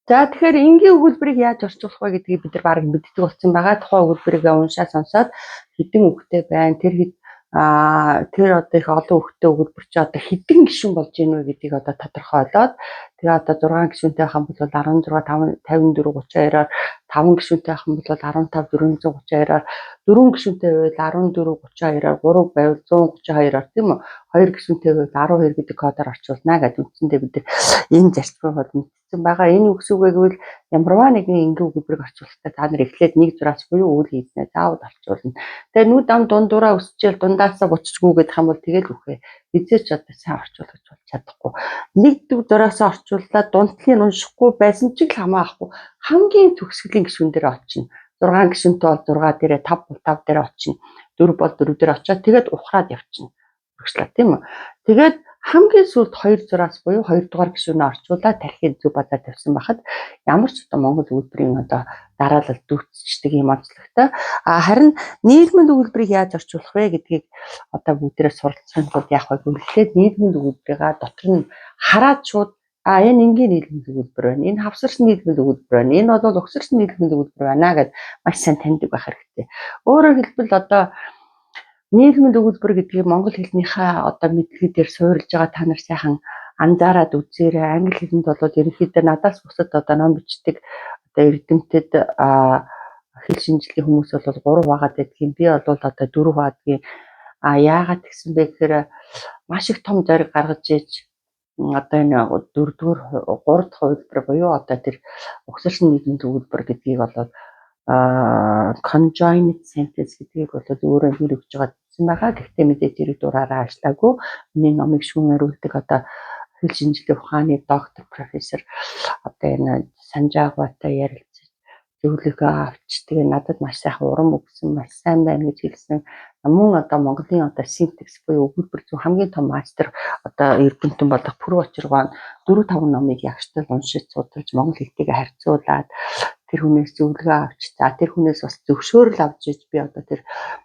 За тэгэхээр энгийн өгүүлбэрийг яаж орчуулах вэ гэдгийг бид нар баг мэддэг болсон байгаа. Тухайн өгүүлбэрийг уншаад сонсоод хэдэн үгтэй байна. Тэр одоо их олон үгтэй өгүүлбэр чи одоо хэдэн гишүүн болж ийн вэ гэдгийг одоо тодорхойлоод тэгээ одоо 6 гишүүнтэй байх юм бол 16 54 32-оор 5 гишүүнтэй байх юм бол 15 432-оор 4 гишүүнтэй байвал 14 32-оор 3 байвал 132-оор тийм үү 2 гишүүнтэй байвал 12 гэдэг кодоор орчуулна гэдэг үндсэндээ бид энэ зарчмыг бол мэдсэн байгаа. Энэ үгсүүгээ гэвэл ямарваа нэгэн энгийн өгүүлбэрийг орчуулахдаа та нар эхлээд нэг зураас буюу үйл хийснээр заавал орчуулна. Тэгээ нүд ам дундуура өсчээл дундаасаа буцчихгүй гэх юм бол тэгэл үхээ. Эзээч одоо сайн орчуулж чадахгүй. Нэг зураасаа орчууллаа дунтлыг уншихгүй байсан ч л хамаахгүй. Хамгийн төгсгөлийн гишүүн дээр очино. 6 гишүүнтэй бол 6 дээрээ 5 бол 5 дээрээ очино. 4 бол 4 дээр очиод тэгээд ухраад явчихна. Өгслөө тийм үү. Тэгээд хамгийн сүүлд 2 зураас буюу 2 дугаар гишүүнээ орчуулаад тархийг зүг бадаа тавьсан байхад ямар ч одоо Монгол өгүүлбэрийн одоо дараалал дүүцчихдэг юм онцлогтой. Харин нийгмийн өгүүлбэрийг яаж орчуулах вэ гэдгийг одоо бүгдээрээ суралцахын тулд яах вэ гэвэл нийгмийн өгүүлбэрийг дотор нь хараад шууд энэ энгийн нийгмийн өгүүлбэр байна. Энэ хавсарсан нийгмийн өгүүлбэр байна. Энэ бол угсарсан нийгмийн өгүүлбэр байна гэдээ маш сайн таньдаг байх хэрэгтэй. Өөрөөр хэлбэл одоо нийгмийн өгүүлбэр гэдгийг монгол хэлнийхээ одоо мэдлэгээ дээр суурилж байгаа та нар сайхан анзаараад үзээрэй. Англи хэлэнд бол ерөнхийдөө надаас бусад одоо ном бичдэг одоо эрдэмтэд хэл шинжлэлийн хүмүүс бол 3 байгаад байдгийн. Би бол одоо 4 байдгийн. Яагаад гэсэн бэ гэхээр маш их том зориг гаргаж ээж одоо энэ 4-р 3 дахь хувилбар буюу одоо тэр угсарсан нийгмийн өгүүлбэр гэдгийг болоод conjoined sentence гэдгийг бол өөрөө нэр өгж байгаа гэсэн байгаа. Гэхдээ мэдээж тэрийг дураараа ажиллаагүй. Миний номыг шүүмжлүүлдэг одоо хэл шинжлэлийн ухааны доктор профессор одоо энэ Санжаагватай ярилцаж зөвлөгөө авч тэгээ надад маш сайхан урам өгсөн, маш сайн байна гэж хэлсэн. Мөн одоо Монголын одоо синтекс буюу өгүүлбэр зүйн хамгийн том мастер одоо эрдэмтэн болох Пүрэв Очиргоон 4-5 номыг ягштал уншиж судалж монгол хэлтэйгээ харьцуулаад тэр хүнээс зөвлөгөө авч тэр хүнээс бас зөвшөөрөл авч иж би одоо тэр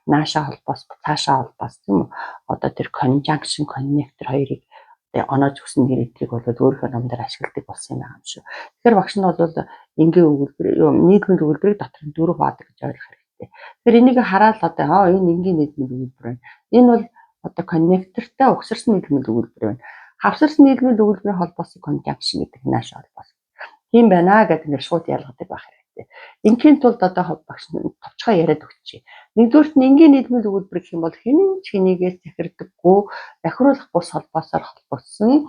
наашаа холбоос цаашаа холбоос тийм үү одоо тэр conjunction connector хоёрыг оноож өгсөн нэрийг бол өөрийнхөө номдоор ашигладаг болсон юм байгаа юм шүү. Тэгэхээр багш нь бол энгийн өгүүлбэр нийгмийн өгүүлбэрийг дотор нь 4 хаадаг гэж ойлгох хэрэгтэй. Тэгэхээр энийг хараад одоо энэ энгийн нийгмийн өгүүлбэр байна. Энэ бол одоо connectorтай угсарсан нийгмийн өгүүлбэр байна. Хавсарсан нийгмийн өгүүлбэрийн холбоосыг conjunction гэдэг наашаа холбоос. Тийм байна гэдэг нь шууд ялгадаг байх хэрэгтэй. Ингийн тулд одоо багш товчхоо яриад өгчээ. Нэгдүгürt нь энгийн нийгмийн өгүүлбэр гэх юм бол хэн ч хэнийгээс захирдаггүй захируулах бус холбоосоор холбогдсон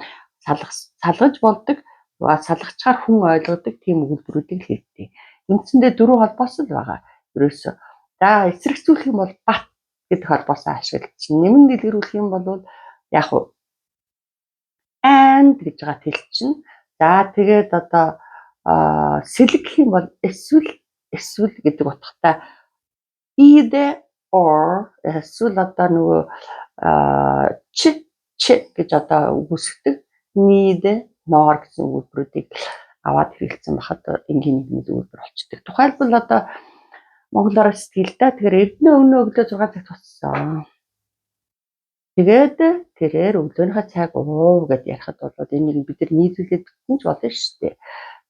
салгаж болдог салгачаар хүн ойлгодог тийм өгүүлбэрүүдийг хэлдэг. Үндсэндээ 4 холбоос л байгаа. Ерөөсөө. За эсрэгцүүлэх юм бол бат гэдэг холбоосоо ашиглаж нэмэн дэлгэрүүлэх юм бол яг уу and гэж байгаа хэлчин. За тэгээд одоо сэлэг гэх юм бол эсвэл гэдэг утгатай either or эсвэл одоо нөгөө ч гэж одоо үгүйсгдэг need nor гэсэн өгүүлбэрүүдийг аваад хэрэгэлсэн бахад энгийн нийгмийн өгүүлбэр болчдөг. Тухайлбал одоо монголоор сэтгэлдээ тэгэхээр эрдэнэ өмнө өглөө 6 цагт боссон. Тэгээд тэрээр өглөөнийхөө цаг гэд ярихад бол энийг бид нар нийлүүлээд гэнж болно шүү дээ.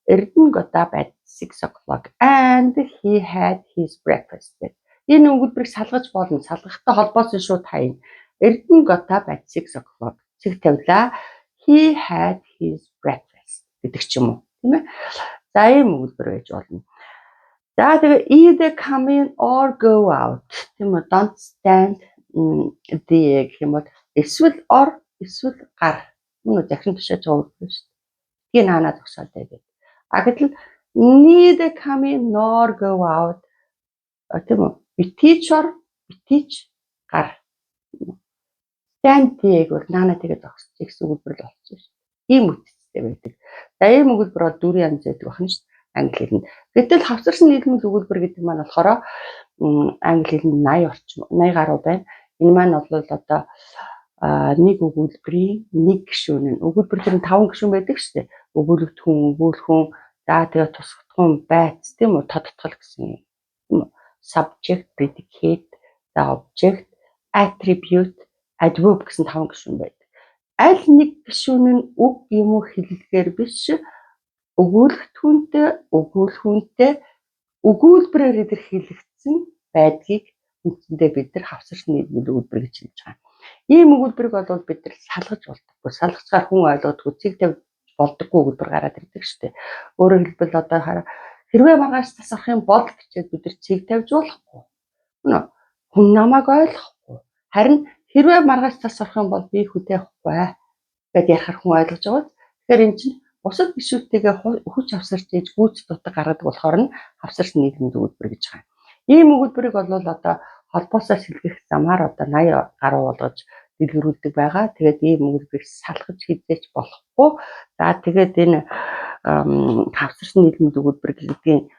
Эрдэнэ got up at 6 o'clock and he had his breakfast. Энэ өгүүлбэрийг салгаж болно. Салгахтай холбоосон шууд хаяна. Эрдэнэ got up at 6 o'clock. Цэг тавилаа. He had his breakfast гэдэг ч юм уу, тийм ээ. За ийм өгүүлбэр байж болно. За тэгээ either come in or go out. Тийм үү? Don't stand the гэх юм бол эсвэл or эсвэл гар. Мөн захин тушааж байгаа өгүүлбэр шүү дээ. Тэгээ наанаа зогсоод байдаг. Гэтэл neither come in nor go out. Тийм үү? Битгий гар. Stand the бол наанаа тэгээ зогсож гэсэн өгүүлбэр л болчихсон шүү дээ. Ийм үгтэй байдаг. За ийм өгүүлбэр бол 4 янз байдаг байна шүү дээ. Англи хэлэнд. Гэтэл хавсарсан нийгмийн өгүүлбэр гэдэг маань болохоор англи хэлэнд 80 орчим 80 гаруй байна. Энэ маань бол одоо нэг өгүүлбэрийн нэг гишүүн нь өгүүлбэр тэр 5 гишүүн байдаг шүү дээ. Өгүүлэгдэхүүн, өгүүлхэн, за тэгээ тусгадхүүн, байц тийм үү? Тодтгол гэсэн юм. Subject, predicate, object, attribute, adverb гэсэн 5 гишүүн байдаг. Аль нэг гишүүн нь үг юм уу хэллэгээр биш өгүүлбэрээр илэрхийлэгдсэн байдгийг үндсэндээ бид нар хавсарч нийлмэл өгүүлбэр гэж хэлж байгаа. Ийм өгүүлбэрийг бол бид нар салгаж болдоггүй. Салгацгаар хүн ойлгодгүй цэг тавьж болдоггүй өгүүлбэр гараад ирдэг шүү дээ. Өөрөөр хэлбэл одоо хэрвээ маргааш тасрах юм бол гэчээд бид нар цэг тавьж болохгүй. Хүн намайг ойлгохгүй. Харин хэрвээ маргааш тасрах юм бол би хөдөө явахгүй гэдээ ярихаар хүн ойлгож байгаа. Тэгэхээр эн чинь бусад гишүүдтэйгээ хүч хавсарч ийж гүйц дутаг гаргадаг болохоор нь хавсарч нийлэмд өгүүлбэр гэж байгаа. Ийм өгүүлбэрийг бол одоо холбоосоо сэлгэх замаар одоо 80 гаруй болгож дэлгэрүүлдэг байгаа. Тэгээд ийм өгүүлбэрийг салгаж хийжээч болохгүй. За тэгээд энэ хавсарч нийлэмд өгүүлбэр гэдгийг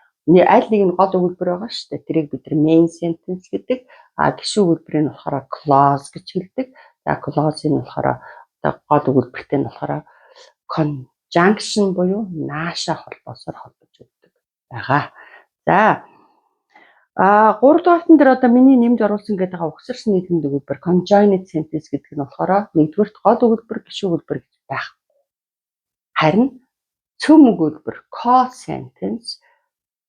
аль нэг нь гол өгүүлбэр байгаа шүү дээ. Тэрийг бид нар main sentence гэдэг. Гишүүн өгүүлбэрийг болохоор clause гэж хэлдэг. За clause-ийг нь болохоор одоо гол өгүүлбэртэй нь болохоор conjunction буюу нааша холбоосоор холбож өгдөг байгаа. За 3 дугаартан дээр одоо миний нэмж оруулсан гэдэг угсарч нийлэмд өгүүлбэр conjoined sentence гэдэг нь болохоор нэгдүгээрт гол өгүүлбэр гишүүн өгүүлбэр гэж байхгүй. Харин цөм өгүүлбэр co-sentence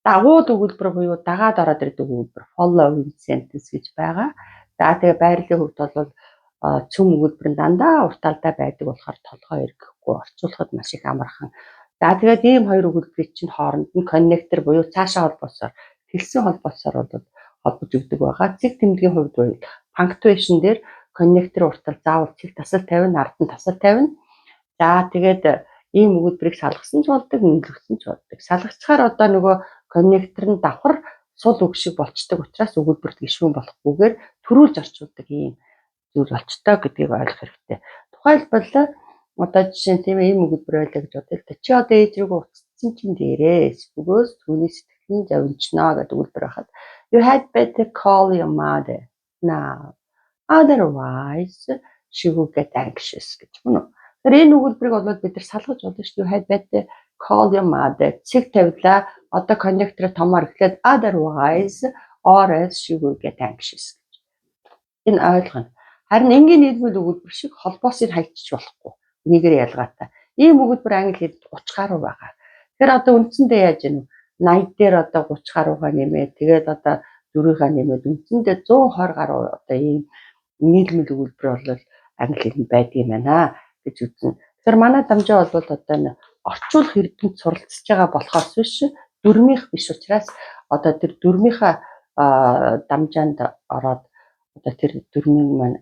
дагууд өгүүлбэр буюу дагаад ороод ирдэг өгүүлбэр following sentence гэж байгаа. За тэгээ байрлалын хувьд бол цөм өгүүлбэр нь дандаа уртаалдаа байдаг болохоор толгой эргэхгүй орчуулахад маш их амархан. За тэгээд ийм хоёр өгүүлбэрийн чинь хооронд нь connector буюу цаашаа холбоосоор хэлсэн холбоосоор бол холбож өгдөг байгаа. Цэг тэмдгийн хувьд бол punctuation дээр connector уртал заавал цэг тасал 50, ард нь тасал 50. За тэгээд ийм өгүүлбэрийг салгасан ч болдог, нийлүүлсэн ч болдог. Салгацгаар одоо нөгөө connector нь давхар сул үг шиг болцдог учраас өгүүлбэрт гишүүн болохгүйгээр төрүүлж орчуулдаг ийм зүйл болчтой гэдгийг ойлгох хэрэгтэй. Тухайлбал одоо жишээ нь тийм ийм өгүүлбэр байлаа гэж бодъё л да. Чи одоо ээж рүү уцсан чинь дээрээс бөгөөс түүний сэтгэлийн завинчнаа гэдэг өгүүлбэр байхад you had better call your mother now otherwise she will get anxious гэж байна. Тэр энэ өгүүлбэрийг бол бид нар салгаж болно шүү дээ. You had better call your mother. Цэг тавилаа. Одоо connector томоор эхлээд otherwise or else she will get anxious. Энэ ойлгоно. Харин энгийн нийлбэл өгүүлбэр шиг холбоосыг хайчих болохгүй. Энийг ялгаатай. Ийм өгүүлбэр англи хэлд 30 гаруй байгаа. Тэгэхээр одоо үндсэндээ яаж юм 80 дээр одоо 30 гаруйгаа нэмээд тэгээд одоо 4-ийнхаа нэмээд үндсэндээ 120 гаруй одоо ийм нийлмэл өгүүлбэр бол англи хэлд байдаг юм байна гэж үзнэ. Тэгэхээр манай дамжаа бол одоо энэ орчуулах эрдэмт суралцж байгаа болохоос биш дөрмийнх биш учраас одоо тэр дөрмийнхаа дамжаанд ороод одоо тэр дөрмийн маань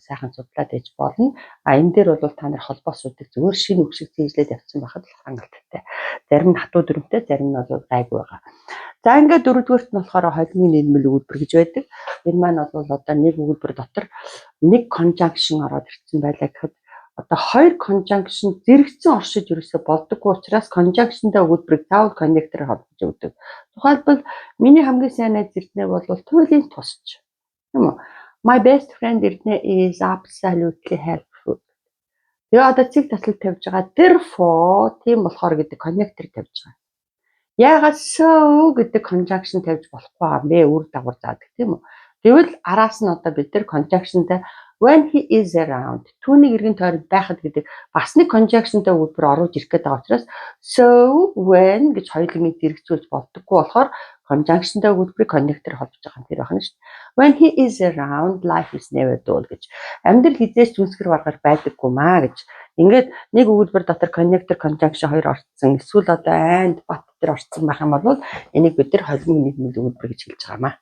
сайхан судлаад ээж болно. Энэ дээр бол та нар холбоосуудыг зөвхөн шинэ үг шиг зээжлээд явсан байхад хангалттай. Зарим нь хатуу дүрмтэй, зарим нь бол гайгүй байгаа. За ингээд дөрөвдүгээрт нь болохоор холимын нийлмэл өгүүлбэр гэж байдаг. Энэ маань бол одоо нэг өгүүлбэр дотор нэг conjunction ороод ирсэн байлаа гэхэд одоо хоёр conjunction зэрэгцэн оршиж ерөөсө болдоггүй учраас conjunction-тай өгүүлбэрийг заавал connector-оор холбож өгдөг. Тухайлбал миний хамгийн сайн найз Эрдэнэ бол туйлын тусч. Тийм үү? My best friend Эрдэнэ is absolutely helpful. Тэгээ одоо цэг таслал тавьж байгаа. Therefore тийм болохоор гэдэг connector тавьж байгаа. Яагаад so гэдэг conjunction тавьж болохгүй юм бэ? Үр дагавар заадаг тийм үү? Тэгвэл араас нь одоо бид нар conjunction-тай when he is around түүний эргэн тойронд байхад гэдэг бас нэг conjunction-тай өгүүлбэр оруулж ирэх гээд байгаа учраас so when гэж хоёулыг зэрэгцүүлж болдоггүй болохоор conjunction-тай өгүүлбэрийг connector холбож байгаа юм тэр байна шүү дээ. When he is around life is never dull гэж амьдрал хизээч зүнсгэр баргаар байдаггүй маа гэж ингээд нэг өгүүлбэр дотор connector conjunction хоёр орцсон эсвэл одоо and but дээр орцсон байх юм бол энийг бид нар холимын нийлмэл өгүүлбэр гэж хэлж байгаа маа.